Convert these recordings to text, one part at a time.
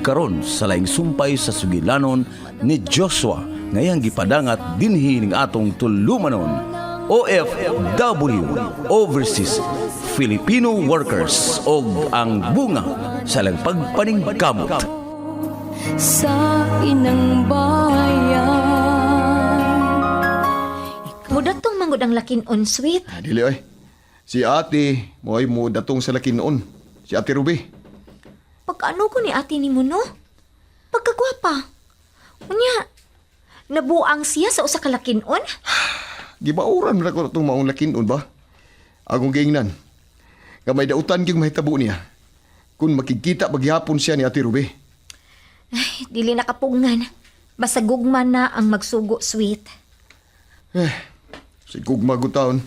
karon sa laing sumpay sa sugilanon ni Joshua ngayang gipadangat dinhi ning atong tulumanon OFW Overseas Filipino Workers o ang bunga sa lang pagpaningkamot sa inang bayan. Mudatong manggod ang lakin-on, sweet. Dili ay. Si ate, mo'y mo datong sa laki noon. Si ate Ruby. Pagkaano ko ni ate ni mo, no? Pagkagwapa. Unya, nabuang siya sa usa ka lakin-on? Gibauran na ko itong maong laki noon ba? Akong giingnan. Gamay dautan kong mahitabo niya. Kung makikita bagyapon siya ni ate Ruby. Ay, dili nakapungan. Basta gugman na ang magsugo, sweet. Si Gugma gutaon.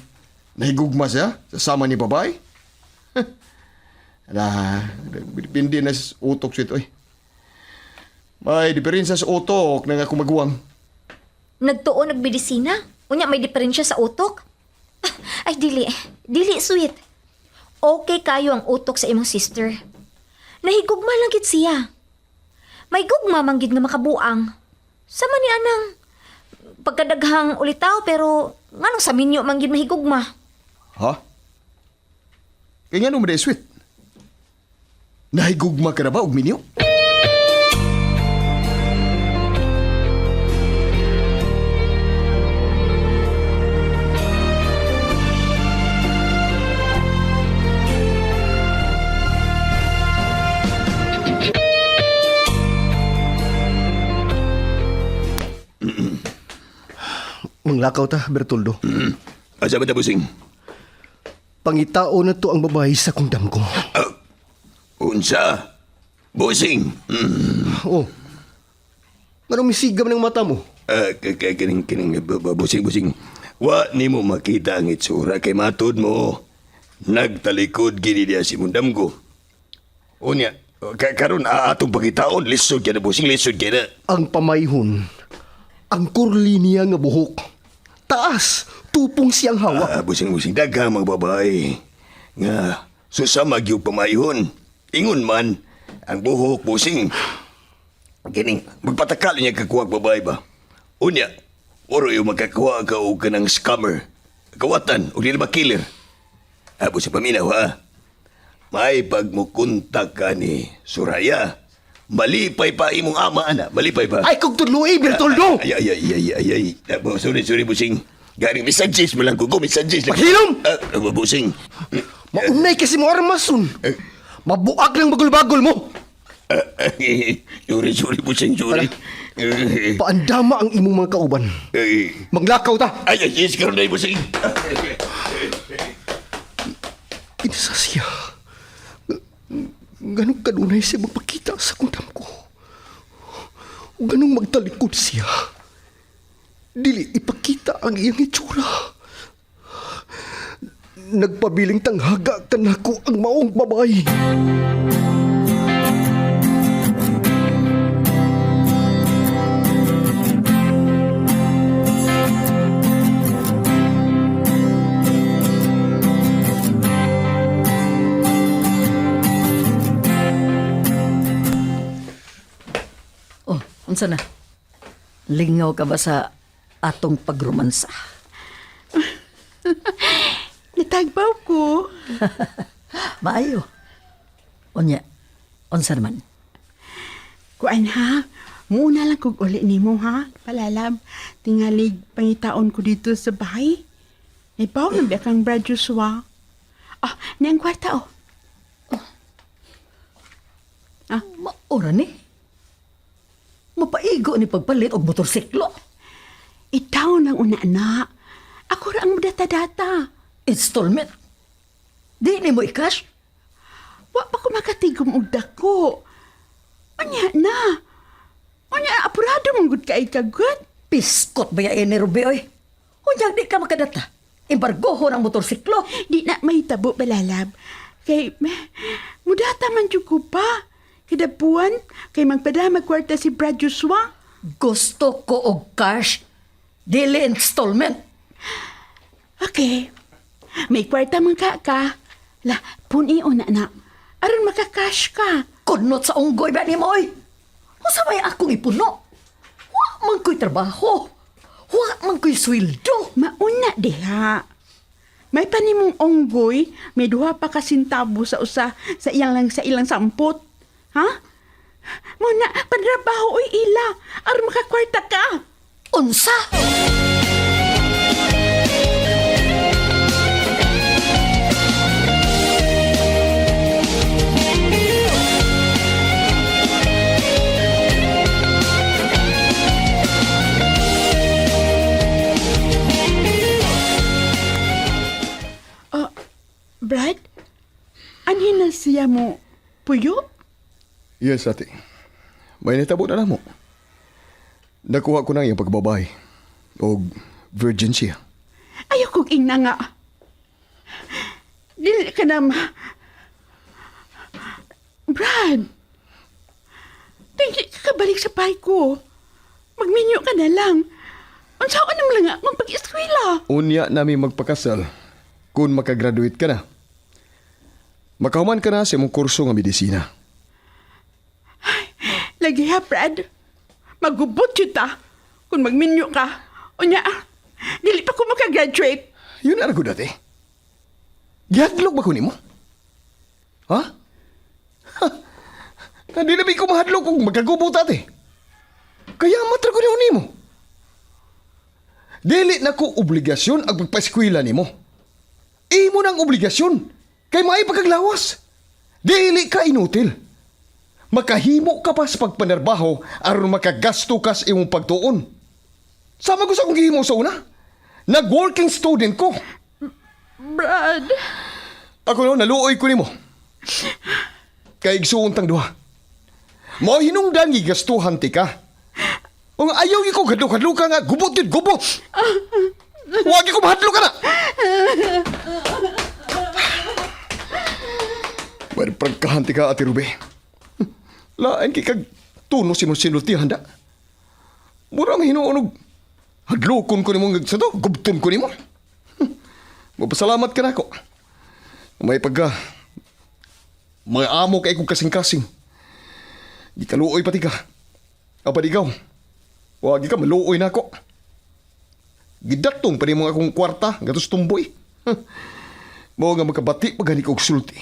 Nahigugma siya sa sama ni babae? Dipindi na sa utok siya ito eh. May diferensya sa utok na nga kumaguwang. Nagtuon nagbidisina? Unya may diferensya sa utok? Ay, dili. Dili, sweet. Okay kayo ang utok sa imong sister. Nahigugma lang gid siya. May gugma manggid nga makabuang. Sama ni anang pagkadaghang ulitaw pero nganong sa minyo manggid mahigugma. Ha? Kaya nga nung sweet. Nahigugma ka na ba og minyo? Manglakaw ta, Bertoldo. Asa ba ta, busing? Pangitao na to ang babae sa kong damgo. Unsa? Busing? Oh. Anong misigam ng mata mo? Kining, busing. Wa ni mo makita ang itsura kay matod mo. Nagtalikod gini diya si mundamgo. Unya, karon atong pagkitaon, lisod kaya na, busing, lisod kaya na. Ang pamayhon, ang kurli niya nga buhok. Taas, tupong siyang hawak. Busing, daga mga babae. Nga, susamag yung pamayhon. Ingon man, ang buhok, busing. Kining, magpatakal niya kakuwag babae ba? Unya, oro yung magkakuha ka o ka ng scammer. Kawatan, o di na ba killer? Busing paminaw ha. May pagmukuntak ka ni Suraya. Malipay pa imong ama, ana. Malipay pa. Ay, kung tuloy, Bertoldo! Ay. Sorry, busing. Garing misages mo lang ko. Misages lang. Paghilom! Busing. Maunay kasi mo armason. Mabuak lang bagol-bagol mo. Sorry, busing, sorry. Paandama ang imong mga kauban. Manglakaw ta. Ay, yes, karon na busing. Inasa siya. Ganong kanunay siya magpakita sa kundam ko. Ganong magtalikod siya. Dili ipakita ang iyang itsura. Nagpabiling tanghaga kanako ang maong babae. Unsa na? Lingaw ka ba sa atong pagromansa? Natagbaw ko. Maayo. Unya, unsa naman? Kuan ha, muna lang kog uli nimo ha, palalab. Tingalig pangitaon ko dito sa bahay. Ibaw na ba kang Brad Joshua? Niyang kwarta Maura ni. Mapaigo ni pagpalit og motorsiklo. Itaw nang una-ana. Ako ra ang data-data. Installment. Di ni mo i-cash? Wa pa ko makatigom og dako. Anya na. Anya apurado mong gud kay kagot. Piskot ba ya ni Ruby oy? Unyag di ka makadata. Embargoho ng motorsiklo. Di na may tabo balalab. Kay mudata man jud ko pa. Kada buwan, kay magpadama kwarta si Brad Joshua. Gusto ko og cash. Dili installment. Okay. May kwarta man ka. La, puni o na. Aron makakash ka. Kunot sa unggoy ba ni mo oy? Usamay akong ipuno. Wa man ko'y trabaho. Wa man ko'y sweldo. Mauna diha. May panimong onggoy, may duha pa ka sintabo sa usa sa ilang sampot. Ha? Muna, panrabaho oy ila, aron makakwarta ka. Unsa? Brad, anhin na siya mo puyo? Yes, ate. May natabo na mo. Nakuha ko na yung pagbabae. O virgin siya. Ayaw kong ina nga. Dili ka na Brad, dili ka kabalik sa pahay ko. Magminyo ka na lang. Unsaon naman lang akong pag-eskwela. Unya namin magpakasal kung makagraduate ka na. Makahuman ka na sa imong kurso nga medisina. Lagi ha, Brad. Magubot yun ta. Kung magminyo ka. Unya, dili pa ko makagraduate. Yun na ko dati. Gihadlok ba ko nimo? Ha? Hindi na ko mahadlok kung magkagubot ate. Kaya matra ko nimo. Dili na ko obligasyon ang pagpaskwila nimo. Imo nang obligasyon. Kay may pagkaglawas. Dili ka inutil. Makahimo ka pa sa pagpanarbaho aron makagasto ka sa imong pagtuon. Sama ko sa kong gihimo sa una. Nag-working student ko. Brad. Ako no, naluoy ko nimo. Kay igsuon tang duha. Mao hinungdan gigastuhan ti ka. Kung ayaw ko kadlok-kadlok ka nga, gubot yun, gubot! Huwag ko mahadlok ka na! Pwede pragkahanti ka, Ate Ruby. Lain kikag tuno sinultihan da. Murang hinuunog. Hadlokon ko ni mong sa to, gubton ko ni mo. Mapasalamat ka na ako. May pagka, mga amo kay kong kasing-kasing. Di ka luoy pati ka. Apa ikaw? Huwag ka maluoy na ako. Gidatong pa ni mga akong kwarta, gatos tumboy. Mao nga magkabati pag gani kong sulti.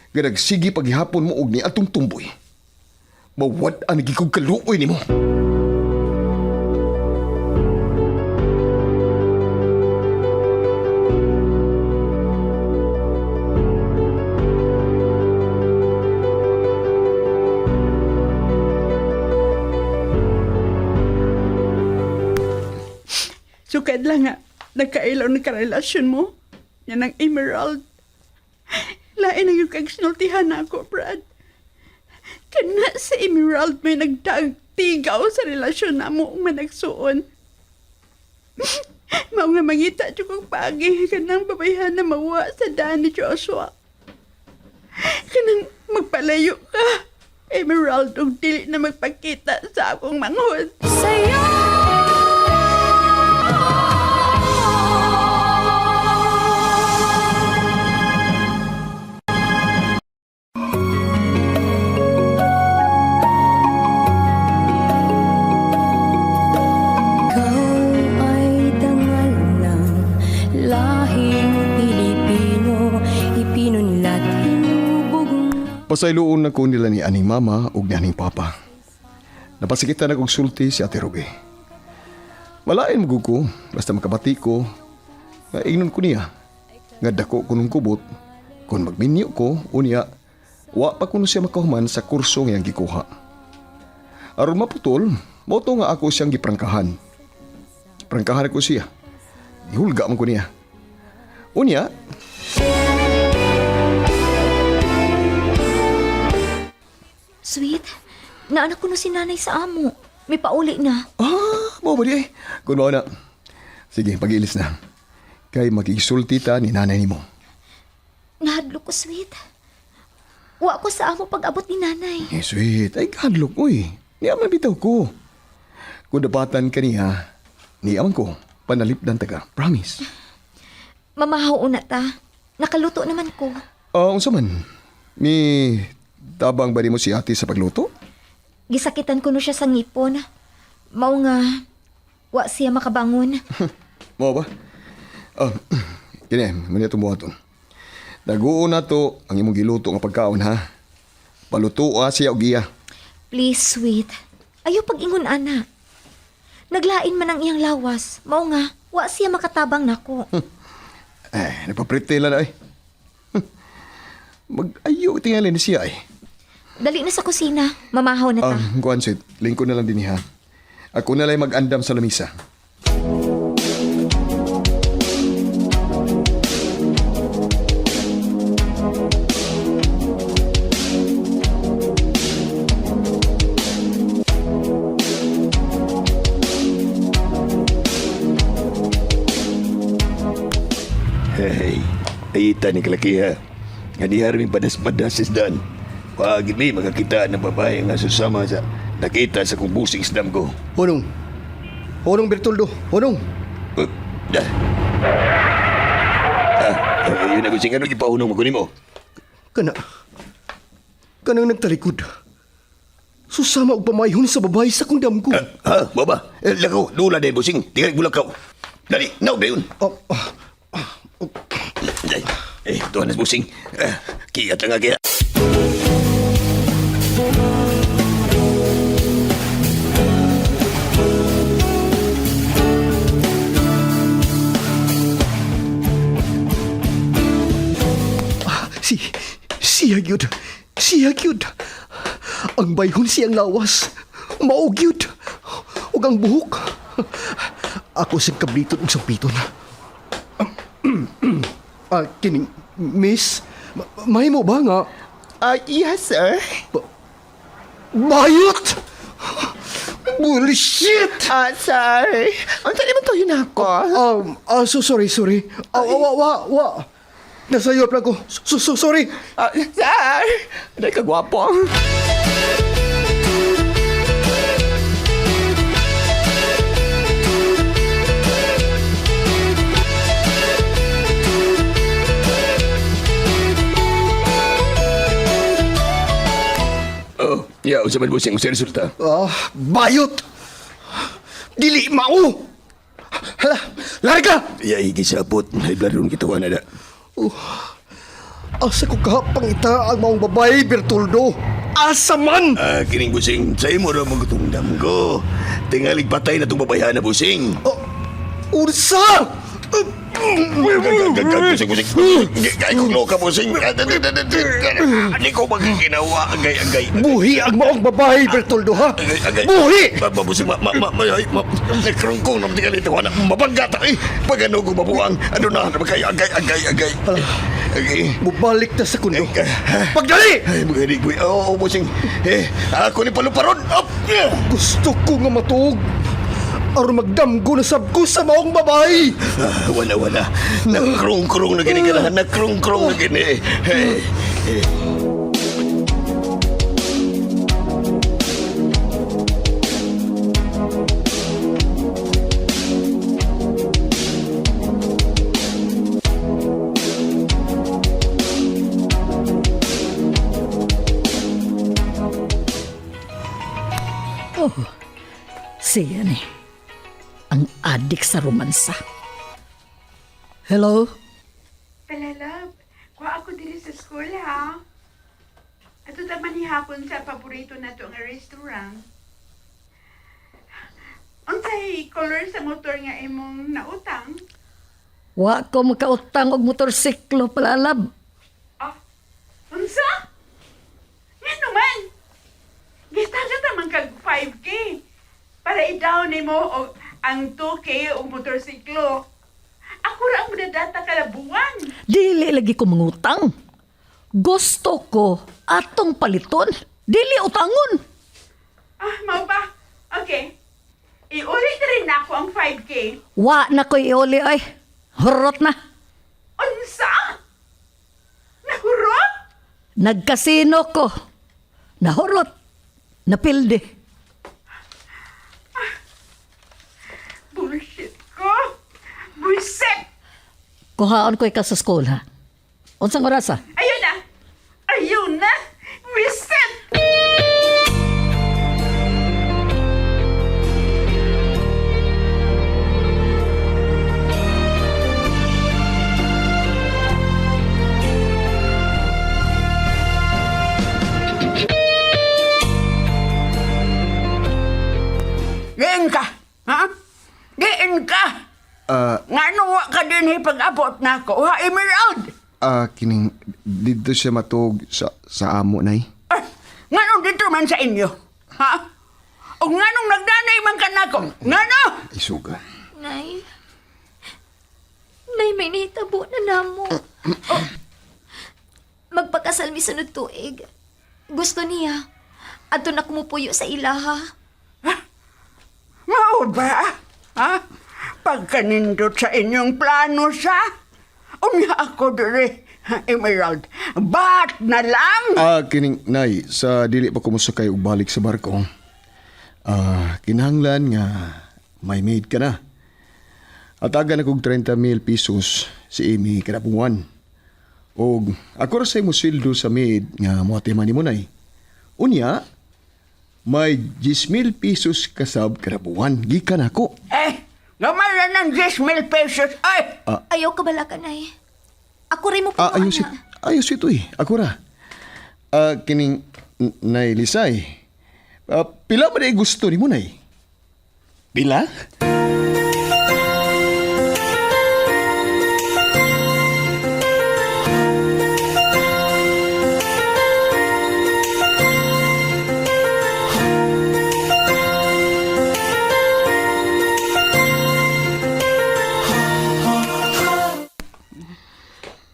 Ganagsigi paghihapon mo og ni atong tumboy. Mawad ang nagikog kaluoy ni mo. Sukad lang nga, nagkailaw na karelasyon mo. Yan ang Emerald. Lain na yung kagsinultihan na ako, Brad. Kana sa Emerald may nagtigaw sa relasyon na mo managsuon. Mao nga mangita dyan kong pagi kanang babayhan na mawa sa daan ni Joshua. Kanang magpalayo ka, Emerald, ug dili na magpakita sa akong manghod. Sa'yo Pasayloon na ko nila ni aning mama ug ni aning papa. Napasikitan na kong sulti si Ate Ruby. Malain magug ko, basta makabati ko, nga ingnon ko niya. Nga dako ko nung kubot, kung magminyo ko, unya, wa pa kuno siya makahuman sa kurso ngayang gikuha. Aron maputol, moto nga ako siyang giprangkahan. Prangkahan ko siya. Ihulga man ko niya. Unya, Sweet, naanak ko na si nanay sa amo. May pauli na. Mau ba di eh? Kung mau na. Sige, pag-ilis na. Kay magisulti ta ni nanay ni mo. Nahadlok ko, Sweet. Wa ko sa amo pag-abot ni nanay. Eh, sweet. Ay, kadlok ko eh. Niyaman bitaw ko. Kung dapatan ka niya, niyaman ko. Panalipdan taga. Promise. Mamahaw na ta. Nakaluto naman ko. Unsa man? Ni tabang ba mo si ate sa pagluto? gisakitan ko no siya sa ngipon. Mao nga, wa siya makabangon. Mo ba? Kini, muna itong buhaton. Naguon na to ang imong giluto nga pagkaon, ha? Palutoa siya og iya. Please, sweet. Ayaw pag-ingon, ana. Naglain man ang iyang lawas. Mao nga, wa siya makatabang nako. Nagpapritila na, Mag-ayo tingali ni siya, Dali na sa kusina. Mamahaw na ta. Kuan, sweet. Lingko na lang din, ha? Ako na lang mag-andam sa lamisa. Hey, ayita ni kalakiha. Nga di harmi padas-padas isdan. Pag mi makakita ng babae nga susama sa nakita sa kong busing isdam ko. Hunong. Hunong Bertoldo. Hunong. Dah. Yun na busing ano ipahunong mo kunin mo. Kanang nagtalikod. Susama og pamayhon sa babae sa kundam ko. Baba. Lakaw, dula din busing. Tingnan bulakaw. Dali, naog na yun. Tuhan na busing. Kiyat lang nga kaya. Siya gyud. Siya gyud. Ang bayhon siyang lawas. Mao gyud. Ug ang buhok. Ako sing kabliton ug sampiton. Kining miss, may mo ba nga? Yes, sir. Bayot! Bullshit! Sir. Ang tali mo to yun ako. Sorry. Wa. Nasayop lang ko. Sorry. Sir. Hindi ka gwapo. Usap man busing, usap resulta. Bayot! Dili mao! Hala, larga! Gisabot. Iblaron kitawan na da. Asa ko kahapang ita ang maong babae, Bertoldo? Asa man! Kining busing, sa'yo mo rin magutungdam ko. Tingalig patay na itong babayahan na busing. Ursa! Busing. Ay, kung loka busing. Hindi ko magkikinawa. Agay. Buhi ang maong babae, Bertoldo, ha? Buhi! Busing, nakrungkong naman tingnan ito. Mabanggata eh. Pag ano ko mabuang. Ano na, agay. Bubalik na sa kundo. Pagdali! Ay, magaling boy. Oo, busing. Ako ni paluparon. Gusto ko nga matuog. Aron magdamgo na sabko sa maong babae. Wala. Nakrungkrung na gini ka na. Nakrungkrung na gini. Siya ni. Ang adik sa romansa. Hello? Palalab, kuha ako diri sa school, ha? Ato taman hihapon sa paborito na to nga restaurant. Unsay color sa motor nga imong nautang? Wa ko makautang og motorsiklo, Palalab. Unsa? Nga naman! Gitaga taman kag 5K para i-down mo og ang 2K o motorsiklo. Ako ra ang madadata kada buwan. Dili lagi ko mangutang. Gusto ko atong paliton. Dili utangon. Mao ba? Okay. Iulit rin na ako ang 5K. Wa na ko iuli ay. Hurot na. Unsa? Nahurot? Nagkasino ko. Nahurot. Napilde. Bullshit ko. Bullshit! Kuhaon ko ikaw sa school, ha? Unsang oras, ha? Ayun na! Bullshit! Diin ka, ha? Diin ka! Nga nung wa ka din pag-abot na ako, ha, Emerald? Kining dito siya matug sa amo, nay. Nga nung dito man sa inyo, ha? O nga nung nagdanay man ka na ako, nga no? Ay, suga. Nay. Nay, may nahitabo na namo. Magpakasal mi sunod tuig. Gusto niya. Ato na kumupuyo sa ilaha. Mao ba? Ha? Pagkanindot sa inyong plano sa? Unya ako dire, Emerald. Ba't na lang? Kining, nay, sa dili pa kumusakay og balik sa barko. Kinahanglan nga may maid ka na. At aga na kog 30,000 pesos si Amy kada buwan. Og ako ra say mo sweldo sa maid nga moatiman nimo nay. Unya, may 10,000 pesos kasab kada buwan gikan ako. Gamay na ng 10,000 pesos. Ay! Ayaw ka bala ka, Nay. Ako rin mo po Ayos ito eh. Ako ra. Kining nay Lisay. Pila ba na gusto ni mo, nay? Pila?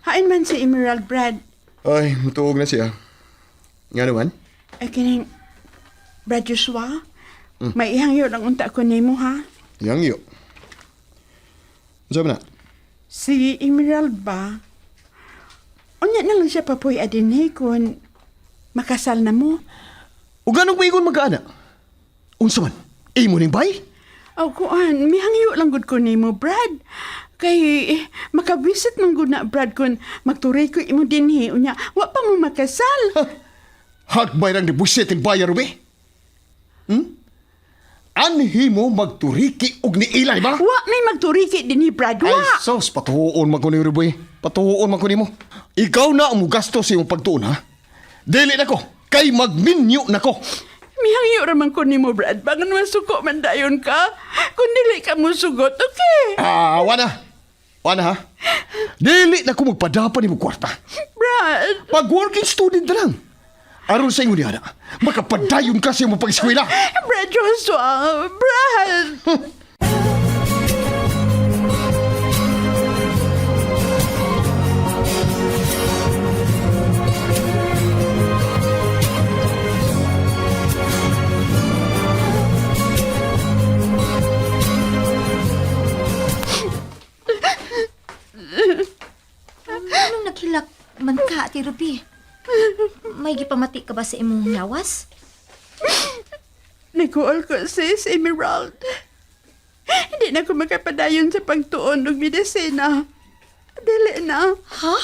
Hain man si Emerald, Brad. Ay, matuog na siya. Nga naman? Ay, kining Brad Joshua, may ihangyo lang unta ko nimo, ha? Yang iyo. Sabi na? Si Emerald ba? Unya na lang siya papoy adinhe kung makasal na mo. O ganong pa ikon mag-aana? Unsa man? Imo ning bay? O kuan, mihangyo lang gud ko nimo, Brad. Kay makabisit man gud na, Brad, kung magturay ko imo dinhi. Unya, wa pa mo makasal. Hagbay lang ni buset ang bayar, be? Anhi mo magturiki og ni ilay ba? Wa may magturiki dinhi, Brad. Wa. Ay, sos, patuhoon man ko ni Ruboy. Patuhoon man ko ni mo. Ikaw na ang mugasto sa iyong pagtuon, ha? Dili na ko, kay magminyo na ko. Mihangyo raman ko nimo, Brad. Bangan masuko man dayon ka. Kung dili ka mo sugot, okay? Wana ha? Dili na ko magpadapan ni mo kwarta. Brad. Pag working student na lang. Aron sa inyo niya na, makapadayon ka sa iyong pag-eskwela. Brad Joshua. Brad. Anong naghilak man ka, Ate Ruby? May gipamati ka ba sa imong lawas? Nag-uol ko, sis, Emerald. Hindi na ako makapadayon sa pagtuon ng medisina. Dili na. Ha?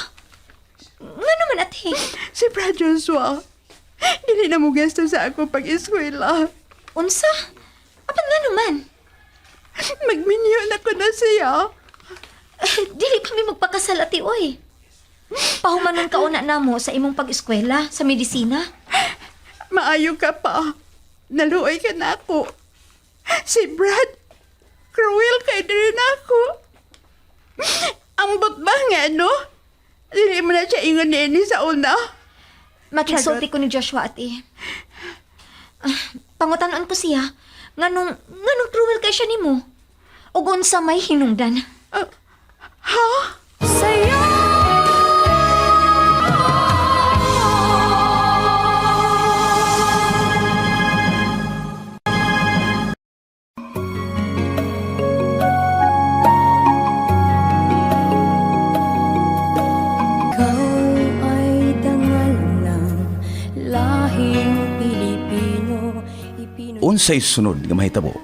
Nga naman, ate. Si Brad Joshua, dili na mo gasto sa ako pag-eskwela. Unsa? Apan nga naman? Magminyo na ko na siya. Dili kami magpakasal, ate, oy. Pahumanon ka una namo sa imong pag-eskwela sa medisina. Maayo ka pa. Naluoy ka na ako. Si Brad, cruel kay din ako. Ang ba nga, no? Dili mo na siya ingon ni sa una. Makisulti ko ni Joshua, ate. Pangutanon ko siya, nganong cruel kay siya nimo. Ug unsa may hinungdan. Ha? Sa'yo Ikaw ay dangal ng lahing Pilipino. Unsay sunod nga mahitabo?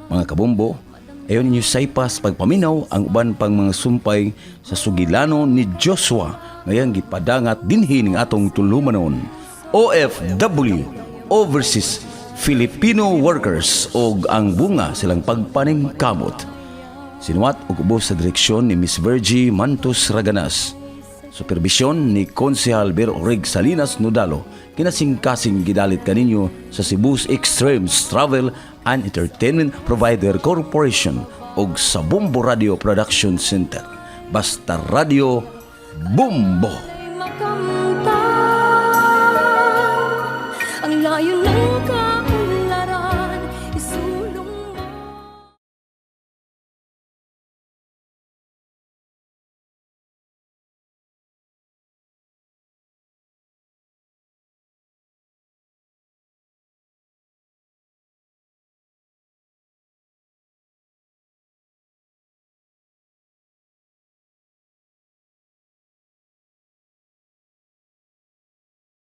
Mga kabombo, ayon ninyo saypas pagpaminaw ang uban pang mga sumpay sa sugilano ni Joshua ngayang gipadangat dinhi ning atong tulumanon. OFW, Overseas Filipino Workers, og ang bunga silang pagpaningkamot. Sinuwat og ubos sa direksyon ni Miss Virgie Mantos Raganas. Supervisyon ni Konsehal Ber Orig Salinas Nodalo, kinasingkasing gidalit kaninyo sa Cebu's Extremes Travel and Entertainment Provider Corporation ug sa Bumbo Radio Production Center. Basta Radio, Bumbo!